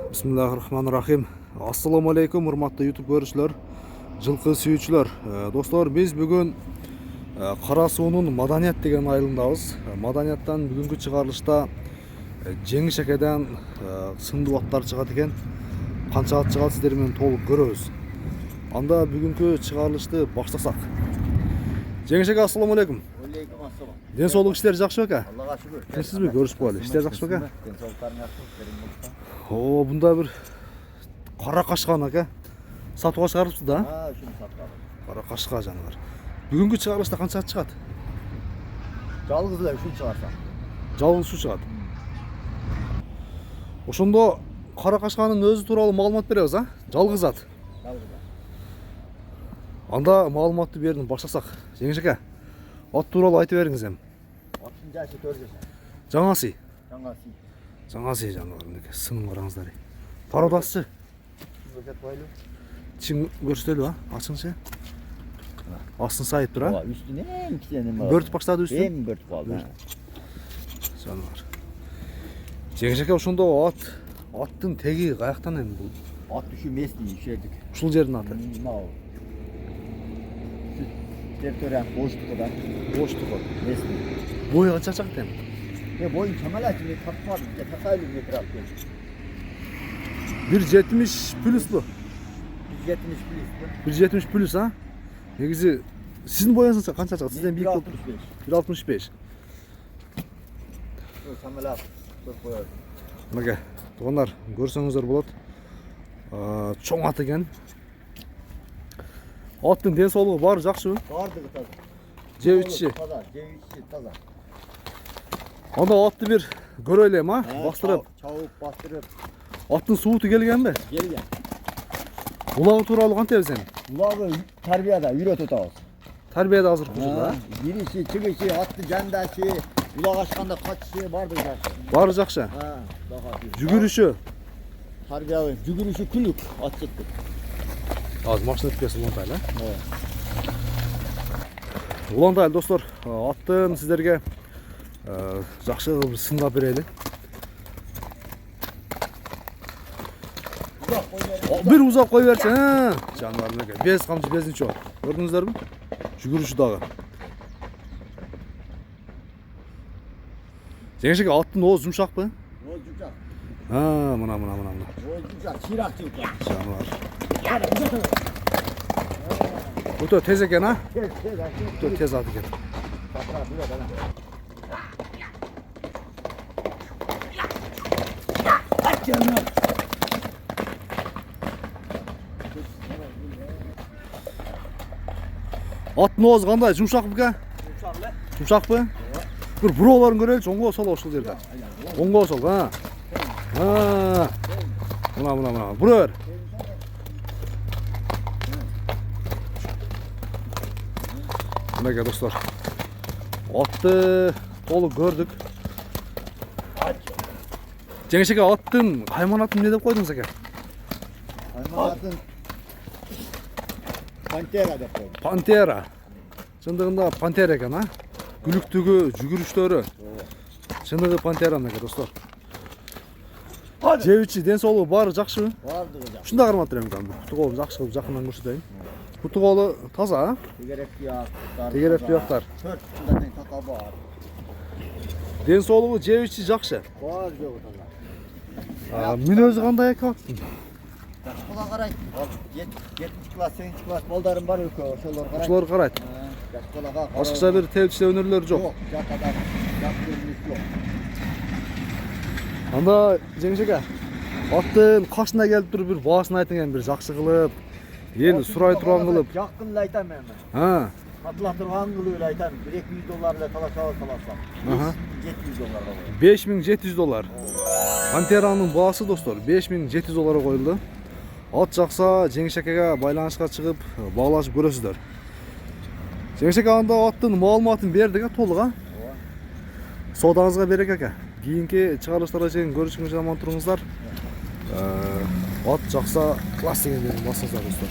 Bismillahirrahmanirrahim. Assalamu alaikum hurmatly YouTube görüşler, жылқы сүйүүчүлөр. Достор, биз бүгүн Кара суунун Маданият деген айылындабыз. Маданияттан бүгүнкү чыгарылышта жеңиш акеден сындуу аттар чыгат экен. Канча ат чыгат сиздер менен толук көрөбүз. Анда бүгүнкү чыгарылышты баштасак. Жеңиш аке, ассаламу алейкум. Алейкум ассалам. Ден соолук иштер жакшы беке? Аллага шүгүр. Сизби көрүшүп коелу. Иштер жакшы беке? Ден соолуктарың жакшы. О, бунда бир кара кашкан аке. Сатууга чыгарыпсыз да? Ушуну сатып алдым. Кара кашка жаныбар. Бүгүнкү чыгарылышта канча ат чыгат? Жалгыз эле ушун чыгарсам. Жалгыз ушу чыгат. Ошондо кара кашканын өзү тууралуу маалымат беребиз, а? Жалгыз ат. Жалгыз. Анда маалыматты берүүнү баштасак. Жеңиш аке, ат тууралуу айтып бериңиз эми. Аттын жашы 4 жаш. Жаңа сый. Жаңа сый. Жаныбар, мындай сынын караңыздар. Пародасчы. Көрсөтүп коелу. Чим көрсөтөлү, а? Ачыңчы. Астын сайып тур, а? Үстүнө эң кичине нема? Бөртүп баштады үстүн. Эң бөртүп калды. Жаныбар. Жеңиш аке, ошондо аттын теги каяктан эми бул? Ат ушу местный жердик. Ушул жердин аты. Мынау. Территория Оштукудан. Оштук. Местный. Бою канча чыгат эми? Боюн чамалачы мен тапмадым. Такайлы метр алып келдим. 170 плюслу. 170 плюс. 170 плюс, а? Негизи сиздин боюңуз канча чыгат? Сизден бийик болуп. 165. Самолет көп коёт. Мага, туугандар, көрсөңүздөр болот. Чоң ат экен. Аттын ден соолугу баары жакшыбы? Бардыгы таза. Жеп ичиши. Таза, жеп ичиши таза. Анда атты бир көрөлү эми, а? Бастырып. Чабып бастырып Аттын сууту келгенби? келген. Улагы тууралуу кантебиз эми? Улагы тарбияда үйрөтүп атабыз. Тарбияда азыр кушуда, а? Кириши, чыгышы, атты жандашы, улак ачканда качышы бардыгы жакшы. Баары жакшы. Жүгүрүшү. Тарбия, жүгүрүшү күлүк, ат жетти. Азыр машина өткөсү улантайлы, а? Улантайлы достор, аттын сиздерге жакшы бир сындап берели. Bir uzak koy versen, ha? Canlarına gel. Bez kamçı bezin çok. Gördünüzler mi? Жүгүрүшү dağı. Жеңишке аттын ооз жумшак бы? Ооз жумшак. Ha, мына. Ооз жумшак, чыйрак жумшак. Жаныбар. Өтө тез экен, а? Өтө тез ат экен. Аттын оозу кандай? Жумшак беке? Жумшак бы? Бир буроолорун көрөлүчү, оңго сол ошол жерде. Оңго сол, ha. Мына. Бура бер. Мына достор. Атты толук көрдүк. Жеңиш аке, аттын кайманатын эмне деп койдуңуз аке? Кайманатын Пантера деп койдум. Пантера. Чындыгында пантера экен, а? Күлүктүгү, жүгүрүштөрү. Чындыгы пантера экен достор. Жебичи, ден соолугу баары жакшыбы? Бардыгы жакшы. Ушундай карматтыр эми кандай. Куту колу жакшы кылып жакындан көрсөтөйүн. Куту колу таза, а? Тегерек туяктар. Тегерек туяктар. 4 жылдан тең такал бар. Ден соолугу жебичи жакшы. Бар жогу таза. Мүнөзү кандай экен аттын? Жашкыла карайт. 7-нчи класс, 8-нчи класс балдарым бар экөө, ошолор карайт. Ошолор карайт. Жашкылага. Башкача бир тебчиле өнөрлөр жок. Жок, жак адам, жак көрүнүш жок. Анда жеңиш аке, аттын кашына келип туруп бир баасын айтыңыз, бир жакшы кылып, эл сурай турган кылып. Жакын эле айтам эми. Ha. Сатыла турган кылып эле айтам. 200 доллар эле талашабыз таласам. $700 $5700. Пантеранын баасы достор, $5700 коюлду. Ат жакса, Жеңиш акеге байланышка чыгып, баалашып көрөсүздөр. Жеңиш аке, анда аттын маалыматын бердик, а толук, а? Соодаңызга берек аке. Кийинки чыгарылыштарга чейин көрүшүңүзгө аман туруңуздар. Ат жакса класс дегендерин басыңыздар достор.